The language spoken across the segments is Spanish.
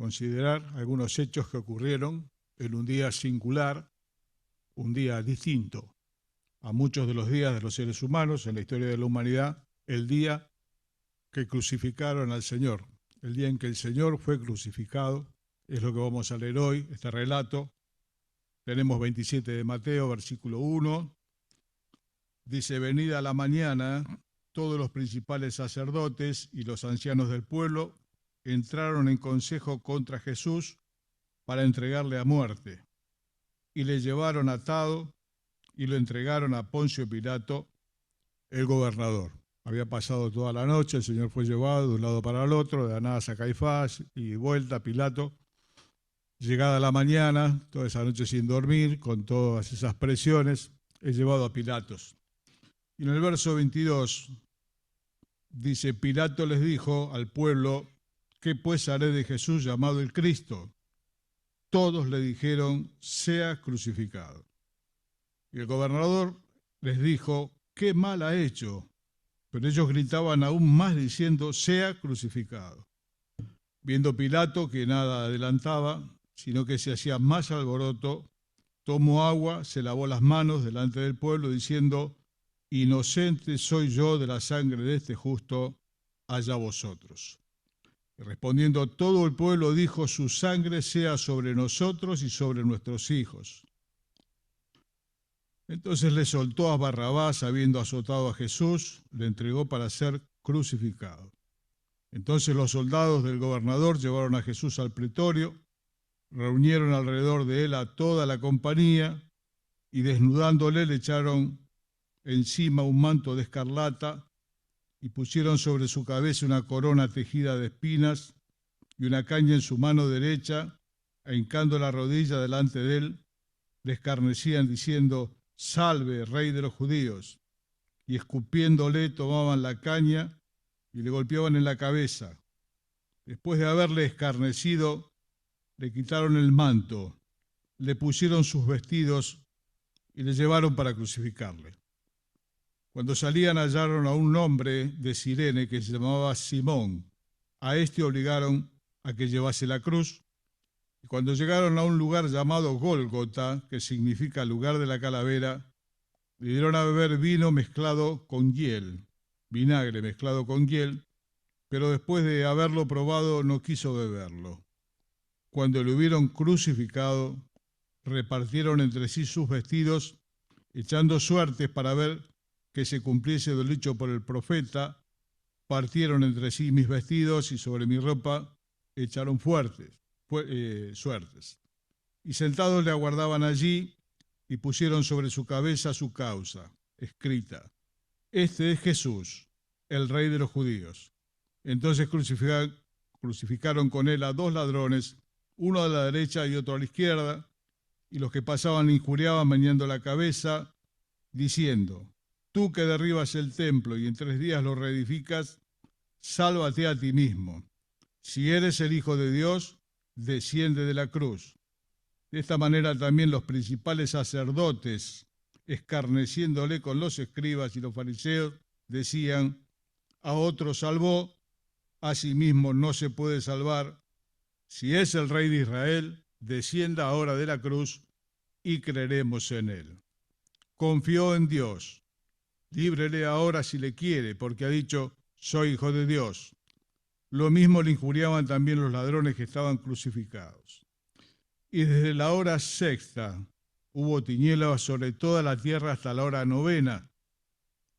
considerar algunos hechos que ocurrieron en un día singular, un día distinto a muchos de los días de los seres humanos en la historia de la humanidad, el día que crucificaron al Señor, el día en que el Señor fue crucificado. Es lo que vamos a leer hoy, este relato. Tenemos 27 de Mateo, versículo 1. Dice: venida la mañana, todos los principales sacerdotes y los ancianos del pueblo entraron en consejo contra Jesús para entregarle a muerte. Y le llevaron atado y lo entregaron a Poncio Pilato, el gobernador. Había pasado toda la noche, el Señor fue llevado de un lado para el otro, de Anás a Caifás y vuelta a Pilato. Llegada la mañana, toda esa noche sin dormir, con todas esas presiones, es llevado a Pilatos. Y en el verso 22 dice: Pilato les dijo al pueblo: ¿qué pues haré de Jesús llamado el Cristo? Todos le dijeron: sea crucificado. Y el gobernador les dijo: ¿qué mal ha hecho? Pero ellos gritaban aún más diciendo: sea crucificado. Viendo Pilato que nada adelantaba, sino que se hacía más alboroto, tomó agua, se lavó las manos delante del pueblo, diciendo: inocente soy yo de la sangre de este justo, allá vosotros. Y respondiendo todo el pueblo dijo: su sangre sea sobre nosotros y sobre nuestros hijos. Entonces le soltó a Barrabás, habiendo azotado a Jesús, le entregó para ser crucificado. Entonces los soldados del gobernador llevaron a Jesús al pretorio, reunieron alrededor de él a toda la compañía y desnudándole le echaron encima un manto de escarlata y pusieron sobre su cabeza una corona tejida de espinas y una caña en su mano derecha, e hincando la rodilla delante de él, le escarnecían diciendo: salve, rey de los judíos. Y escupiéndole tomaban la caña y le golpeaban en la cabeza. Después de haberle escarnecido, le quitaron el manto, le pusieron sus vestidos y le llevaron para crucificarle. Cuando salían hallaron a un hombre de Cirene que se llamaba Simón. A este obligaron a que llevase la cruz. Y cuando llegaron a un lugar llamado Gólgota, que significa lugar de la calavera, le dieron a beber vino mezclado con hiel, vinagre mezclado con hiel, pero después de haberlo probado no quiso beberlo. Cuando le hubieron crucificado, repartieron entre sí sus vestidos, echando suertes para ver que se cumpliese lo dicho por el profeta. Partieron entre sí mis vestidos y sobre mi ropa echaron suertes. Y sentados le aguardaban allí y pusieron sobre su cabeza su causa, escrita: este es Jesús, el Rey de los judíos. Entonces crucificaron con él a dos ladrones, uno a la derecha y otro a la izquierda, y los que pasaban le injuriaban meneando la cabeza, diciendo: tú que derribas el templo y en 3 días lo reedificas, sálvate a ti mismo. Si eres el Hijo de Dios, desciende de la cruz. De esta manera también los principales sacerdotes, escarneciéndole con los escribas y los fariseos, decían: a otro salvó, a sí mismo no se puede salvar. Si es el Rey de Israel, descienda ahora de la cruz y creeremos en él. Confió en Dios. Líbrele ahora si le quiere, porque ha dicho: soy hijo de Dios. Lo mismo le injuriaban también los ladrones que estaban crucificados. Y desde la hora 6ª hubo tinieblas sobre toda la tierra hasta la hora 9ª.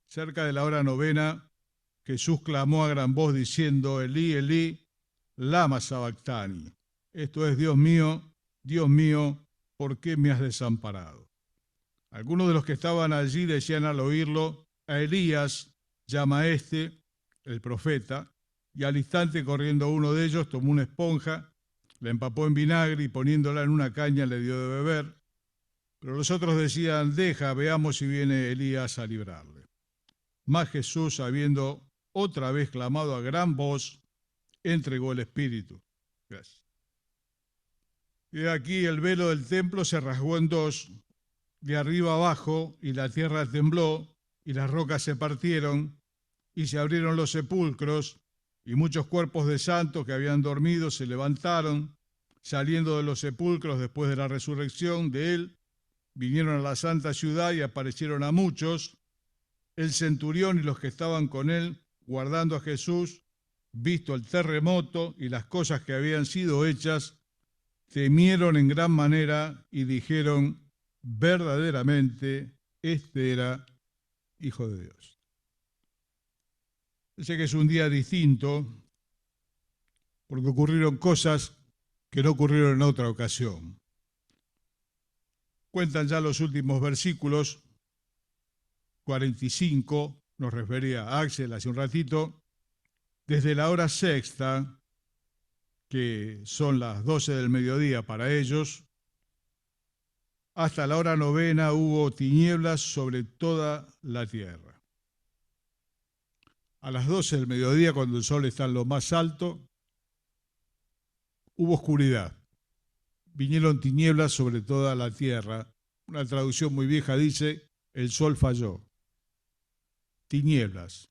Cerca de la hora 9ª, Jesús clamó a gran voz diciendo: Elí, Elí, lama sabactani. Esto es: Dios mío, ¿por qué me has desamparado? Algunos de los que estaban allí decían al oírlo: a Elías llama este, el profeta. Y al instante, corriendo uno de ellos, tomó una esponja, la empapó en vinagre y poniéndola en una caña le dio de beber. Pero los otros decían: deja, veamos si viene Elías a librarle. Mas Jesús, habiendo otra vez clamado a gran voz, entregó el Espíritu. Gracias. Y aquí el velo del templo se rasgó en dos, de arriba abajo, y la tierra tembló, y las rocas se partieron, y se abrieron los sepulcros, Y muchos cuerpos de santos que habían dormido se levantaron, saliendo de los sepulcros después de la resurrección de él, vinieron a la santa ciudad y aparecieron a muchos. El centurión y los que estaban con él, guardando a Jesús, visto el terremoto y las cosas que habían sido hechas, temieron en gran manera y dijeron, verdaderamente, este era Hijo de Dios. Sé que es un día distinto, porque ocurrieron cosas que no ocurrieron en otra ocasión. Cuentan ya los últimos versículos, 45, nos refería a Axel hace un ratito, desde la hora sexta, que son las 12 del mediodía para ellos, hasta la hora novena hubo tinieblas sobre toda la tierra. A las 12 del mediodía, cuando el sol está en lo más alto, hubo oscuridad. Vinieron tinieblas sobre toda la tierra. Una traducción muy vieja dice, el sol falló. Tinieblas.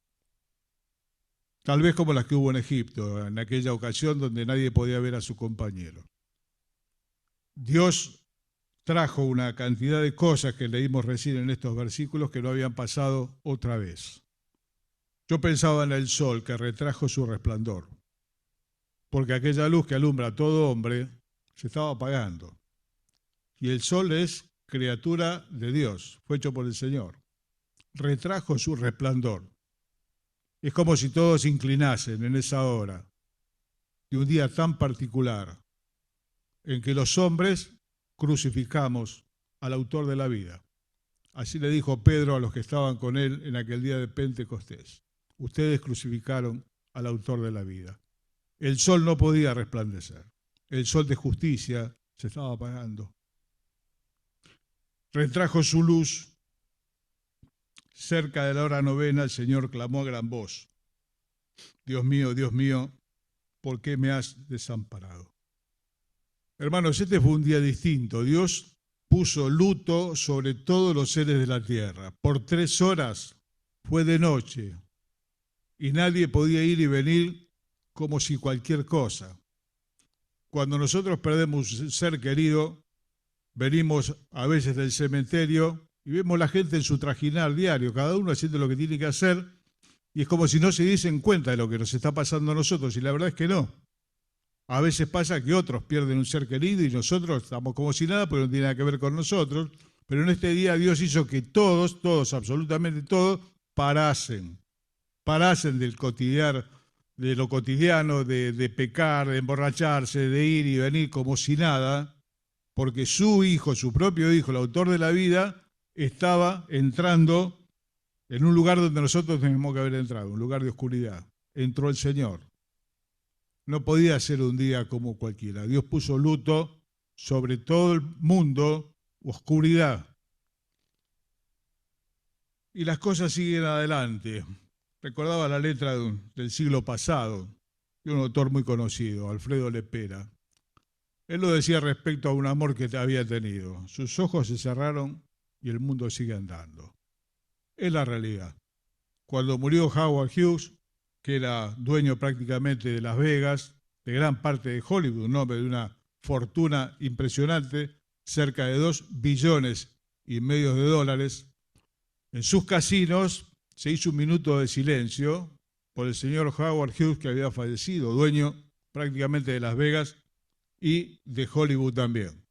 Tal vez como las que hubo en Egipto, en aquella ocasión donde nadie podía ver a su compañero. Dios trajo una cantidad de cosas que leímos recién en estos versículos que no habían pasado otra vez. Yo pensaba en el sol que retrajo su resplandor, porque aquella luz que alumbra a todo hombre se estaba apagando. Y el sol es criatura de Dios, fue hecho por el Señor. Retrajo su resplandor. Es como si todos se inclinasen en esa hora de un día tan particular en que los hombres crucificamos al autor de la vida. Así le dijo Pedro a los que estaban con él en aquel día de Pentecostés. Ustedes crucificaron al autor de la vida. El sol no podía resplandecer. El sol de justicia se estaba apagando. Retrajo su luz. Cerca de la hora novena el Señor clamó a gran voz. Dios mío, ¿por qué me has desamparado? Hermanos, este fue un día distinto. Dios puso luto sobre todos los seres de la tierra. Por 3 horas fue de noche y nadie podía ir y venir como si cualquier cosa. Cuando nosotros perdemos un ser querido, venimos a veces del cementerio y vemos la gente en su trajinar diario, cada uno haciendo lo que tiene que hacer, y es como si no se diesen cuenta de lo que nos está pasando a nosotros, y la verdad es que no. A veces pasa que otros pierden un ser querido y nosotros estamos como si nada, porque no tiene nada que ver con nosotros, pero en este día Dios hizo que todos, absolutamente todos, parasen de lo cotidiano, de pecar, de emborracharse, de ir y venir como si nada, porque su hijo, su propio hijo, el autor de la vida, estaba entrando en un lugar donde nosotros tenemos que haber entrado, un lugar de oscuridad. Entró el Señor. No podía ser un día como cualquiera. Dios puso luto sobre todo el mundo, oscuridad. Y las cosas siguen adelante. Recordaba la letra del siglo pasado, de un autor muy conocido, Alfredo Lepera. Él lo decía respecto a un amor que había tenido. Sus ojos se cerraron y el mundo sigue andando. Es la realidad. Cuando murió Howard Hughes, que era dueño prácticamente de Las Vegas, de gran parte de Hollywood, un hombre de una fortuna impresionante, cerca de $2,5 billones de dólares, en sus casinos se hizo un minuto de silencio por el señor Howard Hughes, que había fallecido, dueño prácticamente de Las Vegas y de Hollywood también.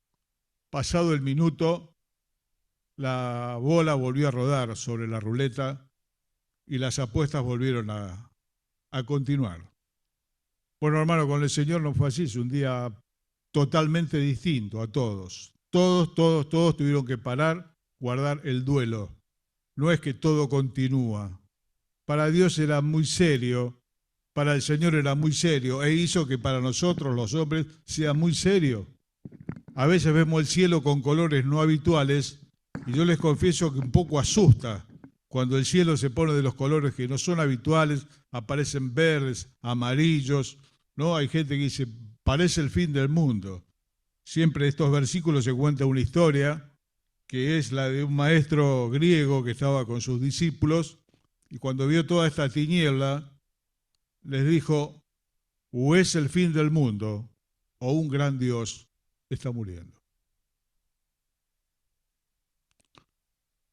Pasado el minuto, la bola volvió a rodar sobre la ruleta y las apuestas volvieron a continuar. Bueno, hermano, con el Señor no fue así, es un día totalmente distinto a todos. Todos tuvieron que parar, guardar el duelo. No es que todo continúa. Para Dios era muy serio, para el Señor era muy serio, e hizo que para nosotros, los hombres, sea muy serio. A veces vemos el cielo con colores no habituales, y yo les confieso que un poco asusta. Cuando el cielo se pone de los colores que no son habituales, aparecen verdes, amarillos, ¿no? Hay gente que dice, parece el fin del mundo. Siempre en estos versículos se cuenta una historia, que es la de un maestro griego que estaba con sus discípulos, y cuando vio toda esta tiniebla, les dijo, o es el fin del mundo, o un gran Dios está muriendo.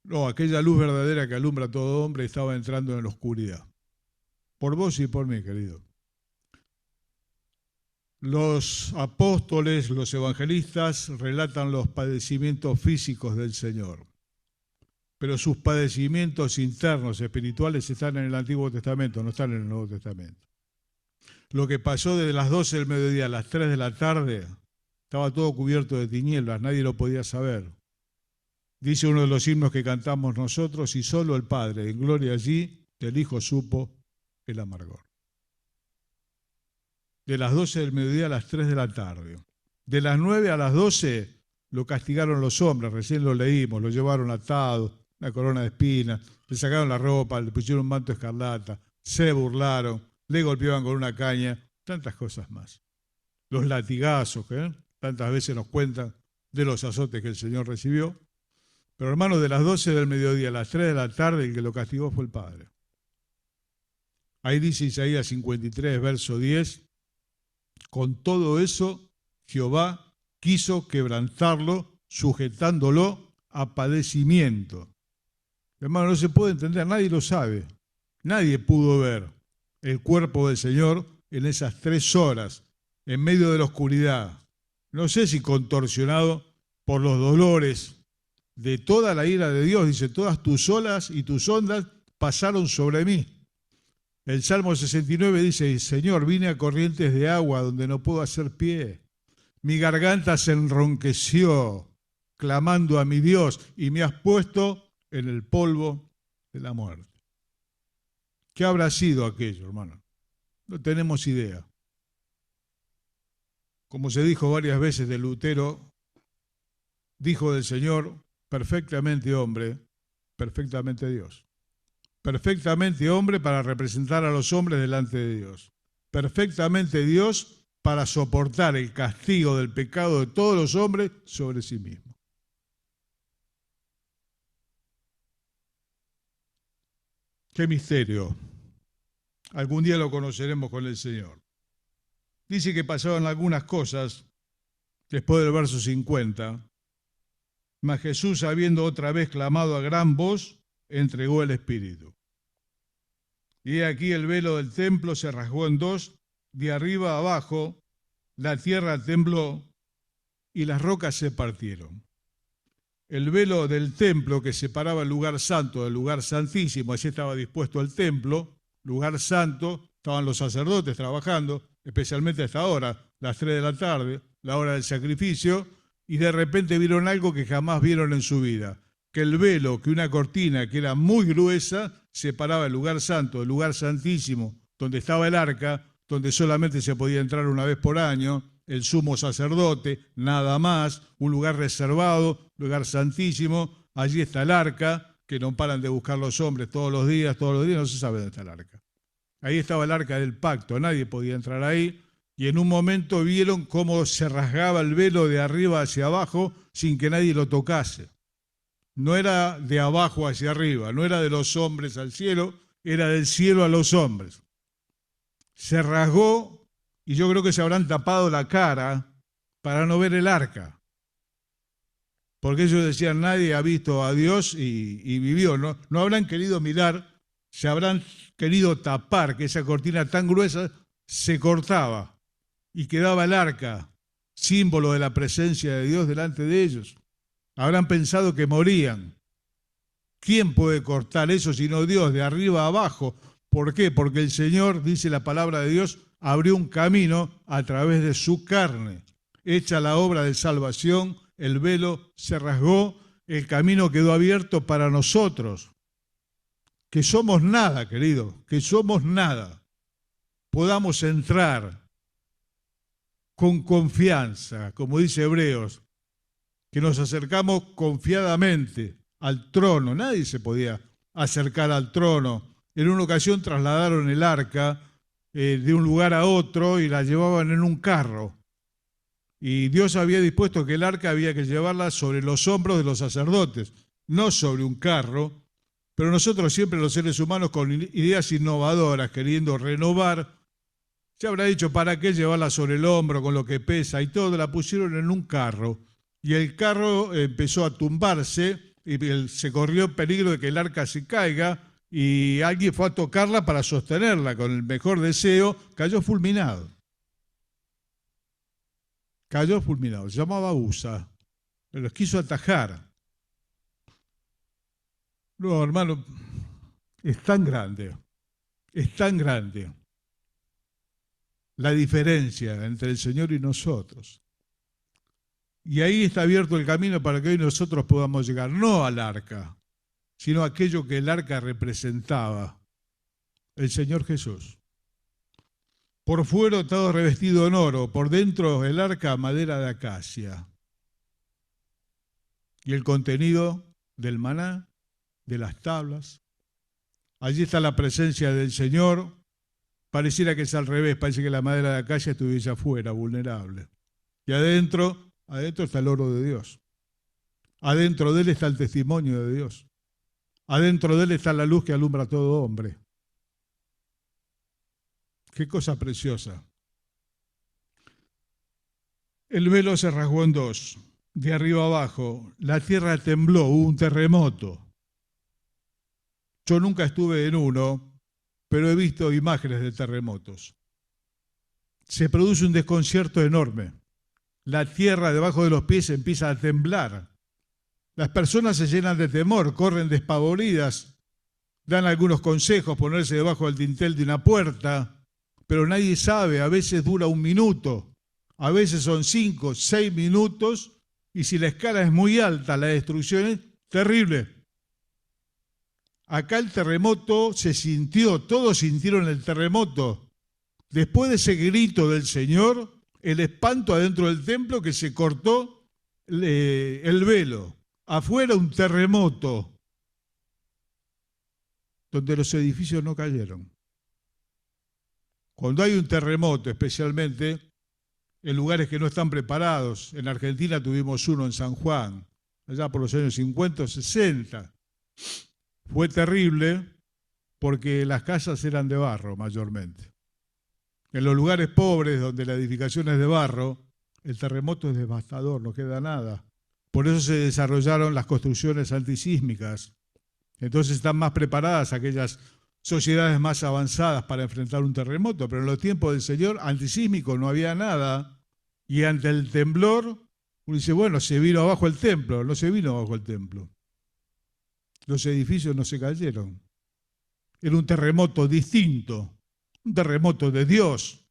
No, aquella luz verdadera que alumbra a todo hombre estaba entrando en la oscuridad. Por vos y por mí, querido. Los apóstoles, los evangelistas relatan los padecimientos físicos del Señor, pero sus padecimientos internos, espirituales, están en el Antiguo Testamento, no están en el Nuevo Testamento. Lo que pasó desde las 12 del mediodía a las 3 de la tarde, estaba todo cubierto de tinieblas, nadie lo podía saber. Dice uno de los himnos que cantamos nosotros, y solo el Padre, en gloria allí, del Hijo supo el amargor. De las 12 del mediodía a las 3 de la tarde. De las 9 a las 12 lo castigaron los hombres, recién lo leímos, lo llevaron atado, una corona de espinas, le sacaron la ropa, le pusieron un manto escarlata, se burlaron, le golpeaban con una caña, tantas cosas más. Los latigazos, que tantas veces nos cuentan de los azotes que el Señor recibió. Pero hermanos, de las 12 del mediodía a las 3 de la tarde, el que lo castigó fue el Padre. Ahí dice Isaías 53, verso 10, con todo eso, Jehová quiso quebrantarlo, sujetándolo a padecimiento. Hermano, no se puede entender, nadie lo sabe. Nadie pudo ver el cuerpo del Señor en esas 3 horas, en medio de la oscuridad. No sé si contorsionado por los dolores de toda la ira de Dios. Dice, todas tus olas y tus ondas pasaron sobre mí. El Salmo 69 dice, Señor, vine a corrientes de agua donde no puedo hacer pie. Mi garganta se enronqueció, clamando a mi Dios, y me has puesto en el polvo de la muerte. ¿Qué habrá sido aquello, hermano? No tenemos idea. Como se dijo varias veces de Lutero, dijo del Señor, perfectamente hombre, perfectamente Dios. Perfectamente hombre para representar a los hombres delante de Dios. Perfectamente Dios para soportar el castigo del pecado de todos los hombres sobre sí mismo. ¡Qué misterio! Algún día lo conoceremos con el Señor. Dice que pasaban algunas cosas después del verso 50. Mas Jesús, habiendo otra vez clamado a gran voz, entregó el Espíritu. Y aquí el velo del templo se rasgó en 2, de arriba a abajo, la tierra tembló y las rocas se partieron. El velo del templo que separaba el lugar santo del lugar santísimo, así estaba dispuesto el templo, lugar santo, estaban los sacerdotes trabajando, especialmente a esta hora, las 3 de la tarde, la hora del sacrificio, y de repente vieron algo que jamás vieron en su vida, que el velo, que una cortina que era muy gruesa, separaba el lugar santo del lugar santísimo, donde estaba el arca, donde solamente se podía entrar una vez por año, el sumo sacerdote, nada más, un lugar reservado, lugar santísimo, allí está el arca, que no paran de buscar los hombres todos los días, no se sabe dónde está el arca. Ahí estaba el arca del pacto, nadie podía entrar ahí, y en un momento vieron cómo se rasgaba el velo de arriba hacia abajo sin que nadie lo tocase. No era de abajo hacia arriba, no era de los hombres al cielo, era del cielo a los hombres. Se rasgó y yo creo que se habrán tapado la cara para no ver el arca. Porque ellos decían, nadie ha visto a Dios y vivió. No habrán querido mirar, se habrán querido tapar que esa cortina tan gruesa se cortaba y quedaba el arca, símbolo de la presencia de Dios delante de ellos. Habrán pensado que morían. ¿Quién puede cortar eso sino Dios, de arriba a abajo? ¿Por qué? Porque el Señor, dice la palabra de Dios, abrió un camino a través de su carne. Hecha la obra de salvación, el velo se rasgó, el camino quedó abierto para nosotros. Que somos nada, querido, que somos nada. Podamos entrar con confianza, como dice Hebreos, que nos acercamos confiadamente al trono. Nadie se podía acercar al trono. En una ocasión trasladaron el arca de un lugar a otro y la llevaban en un carro. Y Dios había dispuesto que el arca había que llevarla sobre los hombros de los sacerdotes, no sobre un carro. Pero nosotros siempre los seres humanos con ideas innovadoras, queriendo renovar Se habrá dicho, ¿para qué llevarla sobre el hombro con lo que pesa y todo? La pusieron en un carro y el carro empezó a tumbarse y se corrió peligro de que el arca se caiga y alguien fue a tocarla para sostenerla con el mejor deseo, cayó fulminado. Cayó fulminado, se llamaba Usa, pero los quiso atajar. No, hermano, es tan grande la diferencia entre el Señor y nosotros. Y ahí está abierto el camino para que hoy nosotros podamos llegar, no al arca, sino a aquello que el arca representaba, el Señor Jesús. Por fuera todo revestido en oro, por dentro el arca madera de acacia. Y el contenido del maná, de las tablas. Allí está la presencia del Señor. Pareciera que es al revés, parece que la madera de acacia estuviese afuera, vulnerable. Y adentro está el oro de Dios. Adentro de él está el testimonio de Dios. Adentro de él está la luz que alumbra a todo hombre. Qué cosa preciosa. El velo se rasgó en dos, de arriba abajo. La tierra tembló, hubo un terremoto. Yo nunca estuve en uno, pero he visto imágenes de terremotos. Se produce un desconcierto enorme. La tierra debajo de los pies empieza a temblar. Las personas se llenan de temor, corren despavoridas, dan algunos consejos, ponerse debajo del dintel de una puerta, pero nadie sabe, a veces dura 1 minuto, a veces son 5, 6 minutos, y si la escala es muy alta, la destrucción es terrible. Acá el terremoto se sintió, todos sintieron el terremoto. Después de ese grito del Señor, el espanto adentro del templo que se cortó el velo. Afuera un terremoto, donde los edificios no cayeron. Cuando hay un terremoto, especialmente en lugares que no están preparados, en Argentina tuvimos uno en San Juan, allá por los años 50 o 60, fue terrible porque las casas eran de barro mayormente. En los lugares pobres donde la edificación es de barro, el terremoto es devastador, no queda nada. Por eso se desarrollaron las construcciones antisísmicas. Entonces están más preparadas aquellas sociedades más avanzadas para enfrentar un terremoto, pero en los tiempos del Señor antisísmico no había nada, y ante el temblor uno dice, bueno, se vino abajo el templo. No se vino abajo el templo. Los edificios no se cayeron. Era un terremoto distinto, un terremoto de Dios,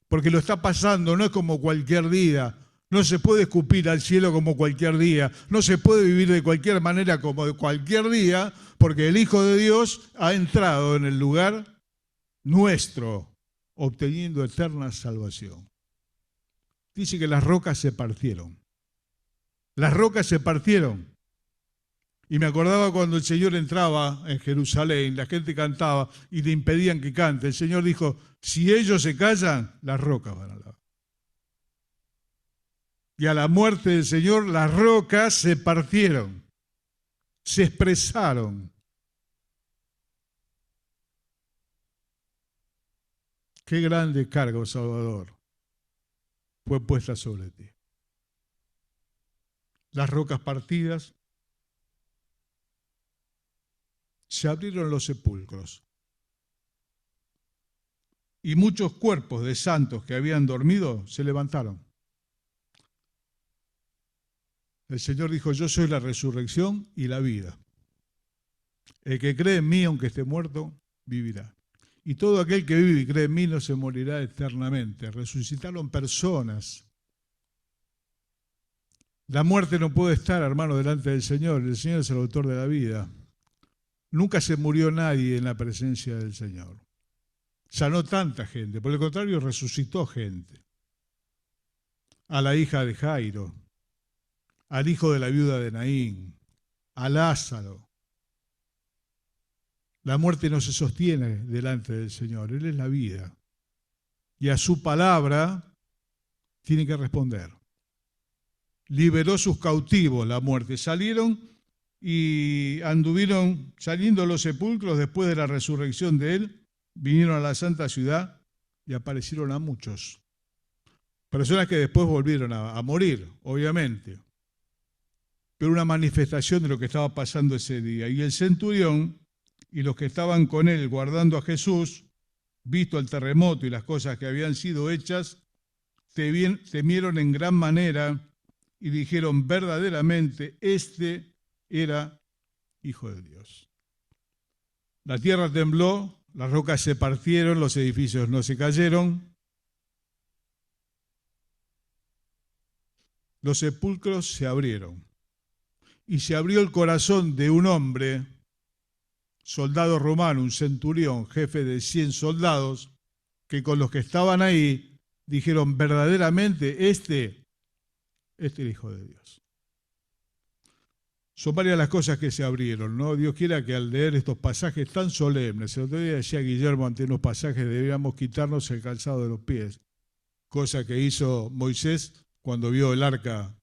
porque lo está pasando, no es como cualquier día. No se puede escupir al cielo como cualquier día, no se puede vivir de cualquier manera como de cualquier día, porque el Hijo de Dios ha entrado en el lugar nuestro, obteniendo eterna salvación. Dice que las rocas se partieron. Las rocas se partieron. Y me acordaba cuando el Señor entraba en Jerusalén, la gente cantaba y le impedían que cante. El Señor dijo, si ellos se callan, las rocas van a hablar. Y a la muerte del Señor, las rocas se partieron, se expresaron. Qué grande carga, oh Salvador, fue puesta sobre ti. Las rocas partidas, se abrieron los sepulcros. Y muchos cuerpos de santos que habían dormido se levantaron. El Señor dijo, yo soy la resurrección y la vida. El que cree en mí, aunque esté muerto, vivirá. Y todo aquel que vive y cree en mí no se morirá eternamente. Resucitaron personas. La muerte no puede estar, hermano, delante del Señor. El Señor es el autor de la vida. Nunca se murió nadie en la presencia del Señor. Sanó tanta gente. Por el contrario, resucitó gente. A la hija de Jairo, al hijo de la viuda de Naín, a Lázaro. La muerte no se sostiene delante del Señor, Él es la vida. Y a su palabra tiene que responder. Liberó sus cautivos la muerte. Salieron y anduvieron saliendo los sepulcros después de la resurrección de Él. Vinieron a la santa ciudad y aparecieron a muchos. Personas que después volvieron a morir, obviamente. Pero una manifestación de lo que estaba pasando ese día. Y el centurión y los que estaban con él guardando a Jesús, visto el terremoto y las cosas que habían sido hechas, temieron en gran manera y dijeron verdaderamente, este era Hijo de Dios. La tierra tembló, las rocas se partieron, los edificios no se cayeron, los sepulcros se abrieron. Y se abrió el corazón de un hombre, soldado romano, un centurión, jefe de 100 soldados, que con los que estaban ahí dijeron verdaderamente, este es el Hijo de Dios. Son varias las cosas que se abrieron, ¿no? Dios quiera que al leer estos pasajes tan solemnes, el otro día decía Guillermo ante unos pasajes, debíamos quitarnos el calzado de los pies, cosa que hizo Moisés cuando vio el arca,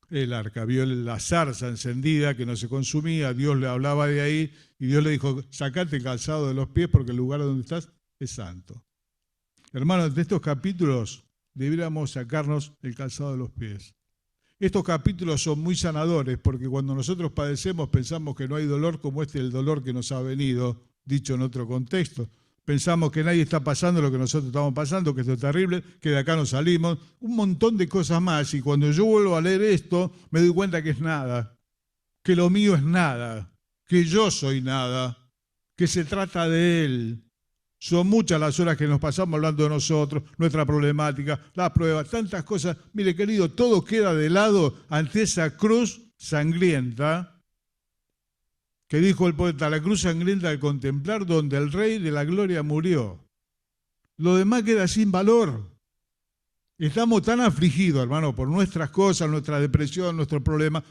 vio la zarza encendida que no se consumía, Dios le hablaba de ahí y Dios le dijo, sacate el calzado de los pies porque el lugar donde estás es santo. Hermanos, de estos capítulos deberíamos sacarnos el calzado de los pies. Estos capítulos son muy sanadores porque cuando nosotros padecemos pensamos que no hay dolor como el dolor que nos ha venido, dicho en otro contexto. Pensamos que nadie está pasando lo que nosotros estamos pasando, que esto es terrible, que de acá no salimos, un montón de cosas más. Y cuando yo vuelvo a leer esto, me doy cuenta que es nada, que lo mío es nada, que yo soy nada, que se trata de Él. Son muchas las horas que nos pasamos hablando de nosotros, nuestra problemática, las pruebas, tantas cosas. Mire, querido, todo queda de lado ante esa cruz sangrienta que dijo el poeta, la cruz sangrienta al contemplar donde el Rey de la Gloria murió. Lo demás queda sin valor. Estamos tan afligidos, hermano, por nuestras cosas, nuestra depresión, nuestros problemas,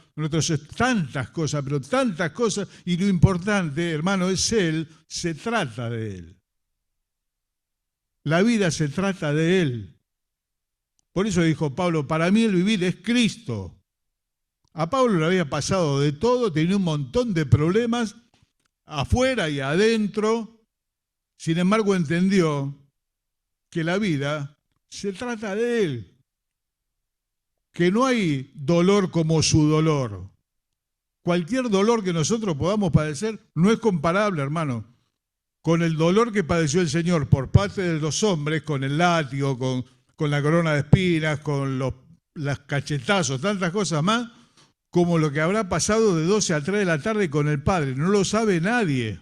tantas cosas, pero tantas cosas, y lo importante, hermano, es Él, se trata de Él. La vida se trata de Él. Por eso dijo Pablo, para mí el vivir es Cristo. A Pablo le había pasado de todo, tenía un montón de problemas afuera y adentro. Sin embargo, entendió que la vida se trata de Él. Que no hay dolor como su dolor. Cualquier dolor que nosotros podamos padecer no es comparable, hermano, con el dolor que padeció el Señor por parte de los hombres, con el látigo, con la corona de espinas, con los cachetazos, tantas cosas más, como lo que habrá pasado de 12 a 3 de la tarde con el Padre. No lo sabe nadie.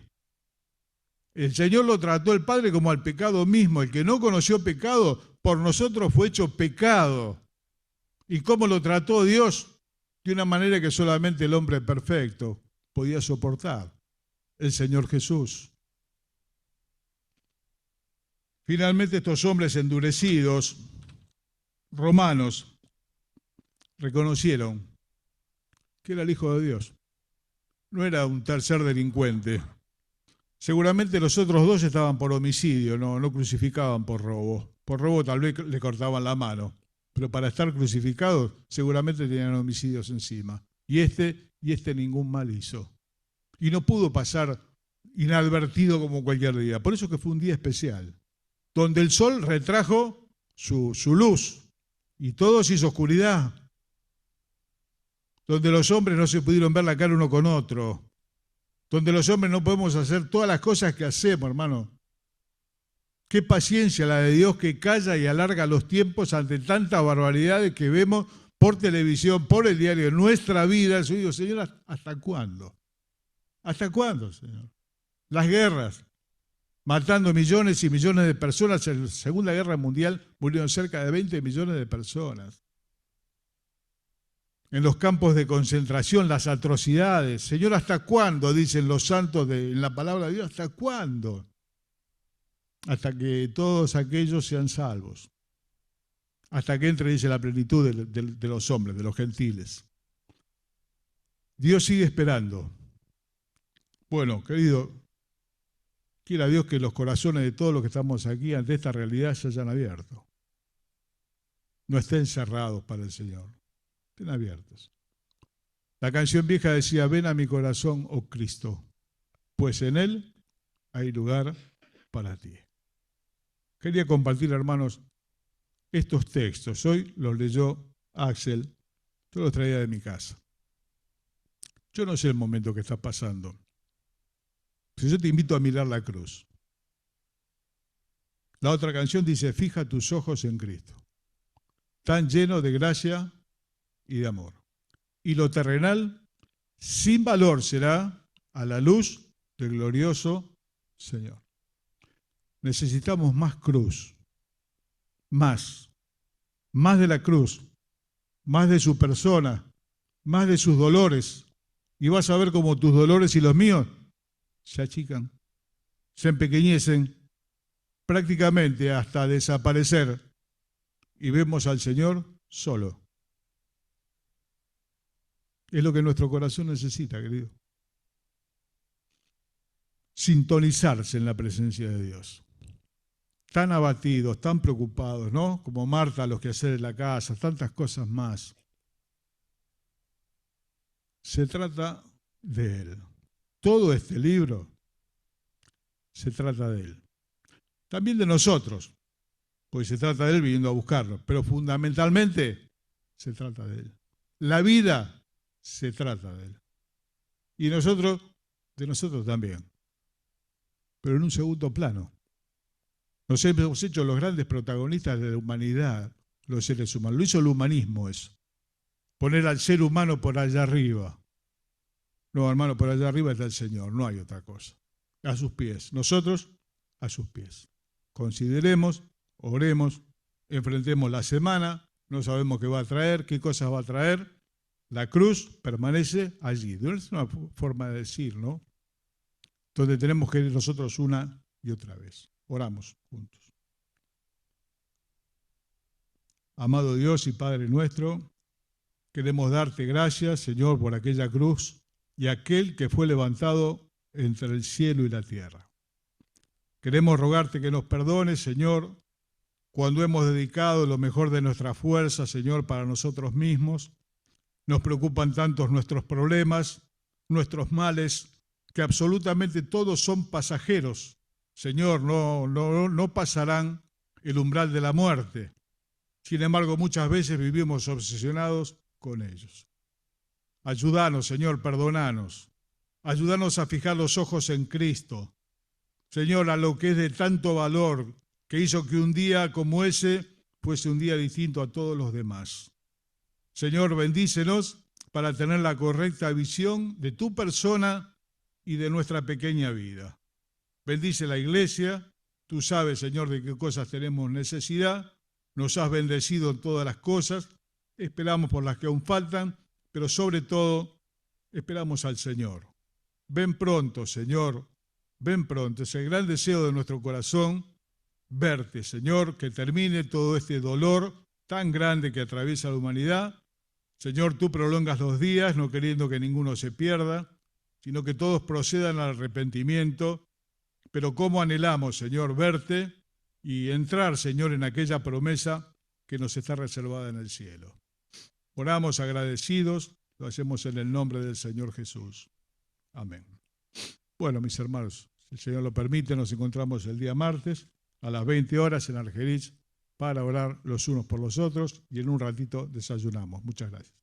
El Señor lo trató el Padre como al pecado mismo. El que no conoció pecado, por nosotros fue hecho pecado. ¿Y cómo lo trató Dios? De una manera que solamente el hombre perfecto podía soportar. El Señor Jesús. Finalmente estos hombres endurecidos, romanos, reconocieron que era el Hijo de Dios. No era un tercer delincuente. Seguramente los otros dos estaban por homicidio, no crucificaban por robo. Por robo tal vez le cortaban la mano, pero para estar crucificados seguramente tenían homicidios encima. Y este ningún mal hizo. Y no pudo pasar inadvertido como cualquier día. Por eso que fue un día especial, donde el sol retrajo su luz y todo se hizo oscuridad, donde los hombres no se pudieron ver la cara uno con otro, donde los hombres no podemos hacer todas las cosas que hacemos, hermano. Qué paciencia la de Dios que calla y alarga los tiempos ante tantas barbaridades que vemos por televisión, por el diario, en nuestra vida. Yo digo, Señor, ¿hasta cuándo? ¿Hasta cuándo, Señor? Las guerras, matando millones y millones de personas. En la Segunda Guerra Mundial murieron cerca de 20 millones de personas. En los campos de concentración, las atrocidades. Señor, ¿hasta cuándo? Dicen los santos en la palabra de Dios, ¿hasta cuándo? Hasta que todos aquellos sean salvos. Hasta que entre, dice, la plenitud de los hombres, de los gentiles. Dios sigue esperando. Bueno, querido, quiera Dios que los corazones de todos los que estamos aquí ante esta realidad se hayan abierto. No estén cerrados para el Señor. Estén abiertos. La canción vieja decía, ven a mi corazón, oh Cristo, pues en Él hay lugar para ti. Quería compartir, hermanos, estos textos. Hoy los leyó Axel, yo los traía de mi casa. Yo no sé el momento que estás pasando. Si yo te invito a mirar la cruz. La otra canción dice, fija tus ojos en Cristo, tan lleno de gracia y de amor. Y lo terrenal, sin valor, será a la luz del glorioso Señor. Necesitamos más cruz, más de la cruz, más de su persona, más de sus dolores. Y vas a ver cómo tus dolores y los míos se achican, se empequeñecen, prácticamente hasta desaparecer, y vemos al Señor solo. Es lo que nuestro corazón necesita, querido. Sintonizarse en la presencia de Dios. Tan abatidos, tan preocupados, ¿no? Como Marta, los quehaceres de la casa, tantas cosas más. Se trata de Él. Todo este libro se trata de Él. También de nosotros, porque se trata de Él viniendo a buscarnos, pero fundamentalmente se trata de Él. La vida se trata de Él. Y nosotros, de nosotros también, pero en un segundo plano. Nos hemos hecho los grandes protagonistas de la humanidad, los seres humanos. Lo hizo el humanismo eso. Poner al ser humano por allá arriba. No, hermano, por allá arriba está el Señor, no hay otra cosa. A sus pies. Nosotros, a sus pies. Consideremos, oremos, enfrentemos la semana, no sabemos qué va a traer, qué cosas va a traer. La cruz permanece allí. Es una forma de decir, ¿no? Donde tenemos que ir nosotros una y otra vez. Oramos juntos. Amado Dios y Padre nuestro, queremos darte gracias, Señor, por aquella cruz y aquel que fue levantado entre el cielo y la tierra. Queremos rogarte que nos perdones, Señor, cuando hemos dedicado lo mejor de nuestra fuerza, Señor, para nosotros mismos. Nos preocupan tantos nuestros problemas, nuestros males, que absolutamente todos son pasajeros. Señor, no pasarán el umbral de la muerte. Sin embargo, muchas veces vivimos obsesionados con ellos. Ayúdanos, Señor, perdonanos. Ayúdanos a fijar los ojos en Cristo. Señor, a lo que es de tanto valor, que hizo que un día como ese fuese un día distinto a todos los demás. Señor, bendícenos para tener la correcta visión de tu persona y de nuestra pequeña vida. Bendice la iglesia. Tú sabes, Señor, de qué cosas tenemos necesidad. Nos has bendecido en todas las cosas. Esperamos por las que aún faltan, pero sobre todo esperamos al Señor. Ven pronto, Señor. Ven pronto. Es el gran deseo de nuestro corazón, verte, Señor, que termine todo este dolor tan grande que atraviesa la humanidad. Señor, tú prolongas los días, no queriendo que ninguno se pierda, sino que todos procedan al arrepentimiento. Pero cómo anhelamos, Señor, verte y entrar, Señor, en aquella promesa que nos está reservada en el cielo. Oramos agradecidos, lo hacemos en el nombre del Señor Jesús. Amén. Bueno, mis hermanos, si el Señor lo permite, nos encontramos el día martes a las 20 horas en Argerich para orar los unos por los otros y en un ratito desayunamos. Muchas gracias.